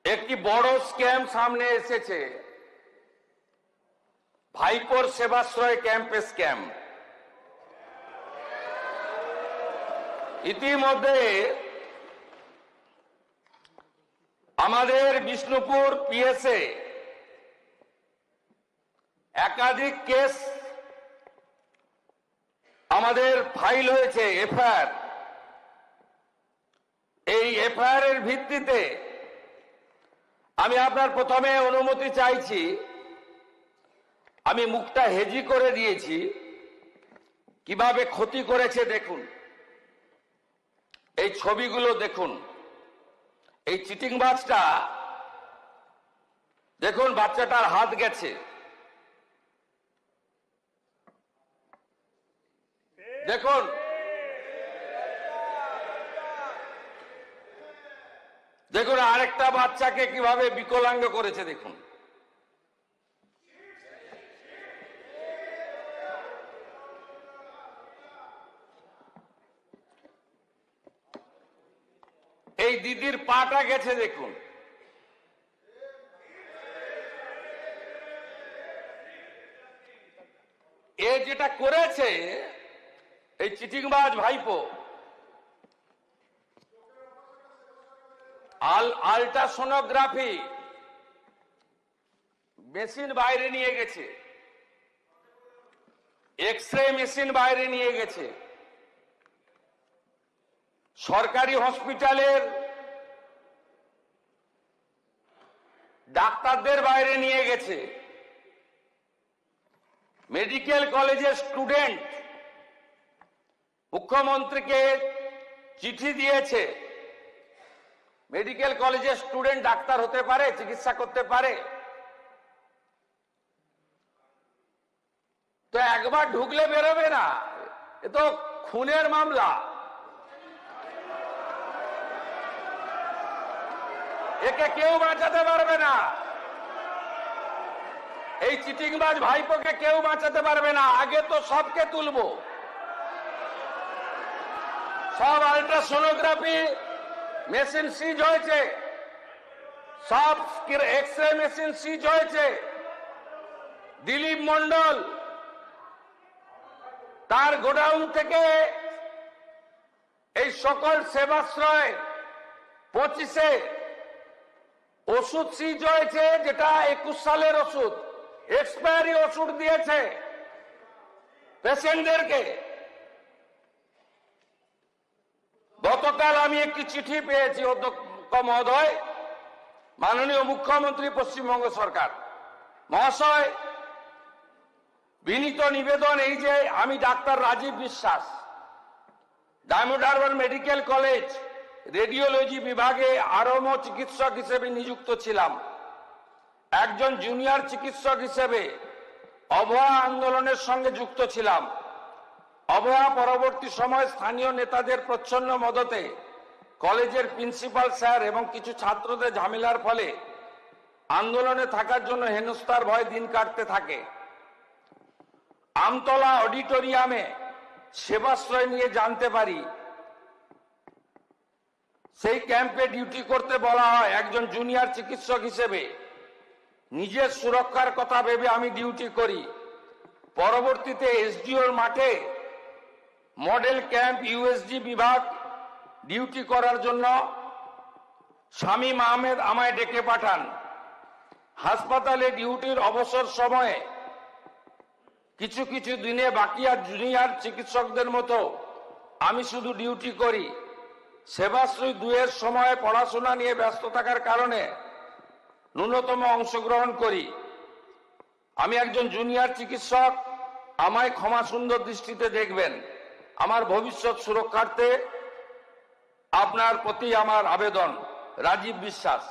একটি বড় স্ক্যাম সামনে এসেছে, ভাইপোর সেবাশ্রয় ক্যাম্পে স্ক্যাম। ইতিমধ্যে আমাদের বিষ্ণুপুর পিএসএ একাধিক কেস আমাদের ফাইল হয়েছে, এফআইআর। এই এফআইআর এর ভিত্তিতে আমি আপনার প্রথমে অনুমতি চাইছি, আমি মুখটা হেজি করে দিয়েছি, কিভাবে ক্ষতি করেছে দেখুন। এই ছবিগুলো দেখুন, এই চিটিংবাজটা দেখুন, বাচ্চাটার হাত গেছে, দেখুন দেখুন আরেকটা বাচ্চাকে কিভাবে বিকলাঙ্গ করেছে দেখুন। এই দিদির পাটা গেছে দেখুন। এ যেটা করেছে এই চিটিংবাজ ভাইপো, আল্ট্রাসোনোগ্রাফি মেশিন বাইরে নিয়ে গেছে, এক্সরে মেশিন বাইরে নিয়ে গেছে, সরকারি হসপিটালের ডাক্তারদের বাইরে নিয়ে গেছে, মেডিকেল কলেজের স্টুডেন্ট মুখ্যমন্ত্রীকে চিঠি দিয়েছে। মেডিকেল কলেজের স্টুডেন্ট ডাক্তার হতে পারে, চিকিৎসা করতে পারে? তো একবার ঢুকলে বেরোবে না, এ তো খুনের মামলা। একে কেউ বাঁচাতে পারবে না, এই চিটিংবাজ ভাইপোকে কেউ বাঁচাতে পারবে না। আগে তো সবকে তুলবো, সব আল্ট্রাসোনোগ্রাফি মেশিন সিজ হয়েছে, সব এক্সরে মেশিন সিজ হয়েছে। দিলীপ মন্ডল তার গোডাউন থেকে এই সকল সেবাশ্রয় 25-এ ওষুধ সিজ হয়েছে, যেটা 21 সালের ওষুধ, এক্সপায়ারি ওষুধ দিয়েছে পেশেন্টদেরকে। গতকাল আমি একটি চিঠি পেয়েছি, অধ্যক্ষ মহোদয়, মাননীয় মুখ্যমন্ত্রী পশ্চিমবঙ্গ সরকার মহাশয়, বিনীত নিবেদন এই যে আমি ডাক্তার রাজীব বিশ্বাস, diamond Harbour medical college radiology বিভাগে আরম্ভ চিকিৎসক হিসেবে নিযুক্ত ছিলাম। একজন জুনিয়র চিকিৎসক হিসেবে অভয়া আন্দোলনের সঙ্গে যুক্ত ছিলাম। অভয়া পরবর্তী সময় স্থানীয় নেতাদের প্রচ্ছন্ন মদতে কলেজের প্রিন্সিপাল স্যার এবং কিছু ছাত্রদের ঝামেলার ফলে আন্দোলনে থাকার জন্য হেনস্থার ভয় দিন কাটতে থাকে। আমতলা অডিটোরিয়ামে সেবাশ্রয় নিয়ে জানতে পারি, সেই ক্যাম্পে ডিউটি করতে বলা হয়। একজন জুনিয়র চিকিৎসক হিসেবে নিজের সুরক্ষার কথা ভেবে আমি ডিউটি করি। পরবর্তীতে এসডিওর মাঠে মডেল ক্যাম্প ইউএসজি বিভাগ ডিউটি করার জন্য শামীম আহমেদ আমায় ডেকে পাঠান। হাসপাতালে ডিউটির অবসর সময়ে কিছু কিছু দিনে বাকি আর জুনিয়র চিকিৎসকদের মতো আমি শুধু ডিউটি করি। সেবাশ্রয় 2-এর সময় পড়াশোনা নিয়ে ব্যস্ত থাকার কারণে ন্যূনতম অংশগ্রহণ করি। আমি একজন জুনিয়র চিকিৎসক, আমায় ক্ষমা সুন্দর দৃষ্টিতে দেখবেন। আমার ভবিষ্যৎ সুরক্ষার্থে আপনার প্রতি আমার আবেদন। রাজীব বিশ্বাস।